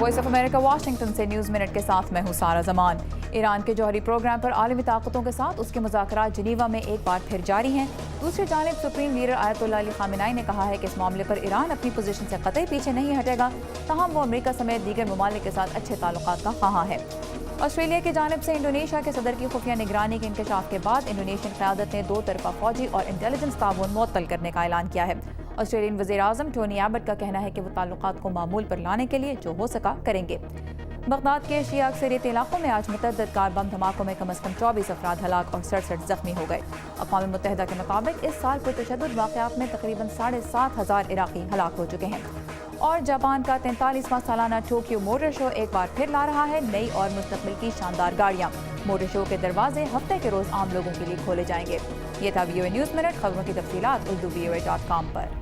Voice of America Washington سے news minute کے ساتھ میں ہوں سارہ زمان۔ ایران کے جوہری پروگرام پر عالمی طاقتوں کے ساتھ اس کے مذاکرات جنیوا میں ایک بار پھر جاری ہیں۔ دوسری جانب سپریم لیڈر آیت اللہ علی خامنہئی نے کہا ہے کہ اس معاملے پر ایران اپنی پوزیشن سے قطعی پیچھے نہیں ہٹے گا، تاہم وہ امریکہ سمیت دیگر ممالک کے ساتھ اچھے تعلقات کا خواہاں ہے۔ آسٹریلیا کی جانب سے انڈونیشیا کے صدر کی خفیہ نگرانی کے انکشاف کے بعد انڈونیشین قیادت نے 2 طرفہ فوجی اور انٹیلیجنس تعاون معطل کرنے کا اعلان کیا ہے۔ آسٹریلین وزیر اعظم ٹونی ایبٹ کا کہنا ہے کہ وہ تعلقات کو معمول پر لانے کے لیے جو ہو سکا کریں گے۔ بغداد کے شیعہ اکثریتی علاقوں میں آج متعدد کار بم دھماکوں میں کم از کم 24 افراد ہلاک اور 67 زخمی ہو گئے۔ اقوام متحدہ کے مطابق اس سال پرتشدد واقعات میں تقریباً 7,500 عراقی ہلاک ہو چکے ہیں۔ اور جاپان کا 43واں سالانہ ٹوکیو موٹر شو ایک بار پھر لا رہا ہے نئی اور مستقبل کی شاندار گاڑیاں۔ موٹر شو کے دروازے ہفتے کے روز عام لوگوں کے لیے کھولے جائیں گے۔ یہ تھا VOA نیوز منٹ۔ خبروں کی تفصیلات urduvoa.com پر۔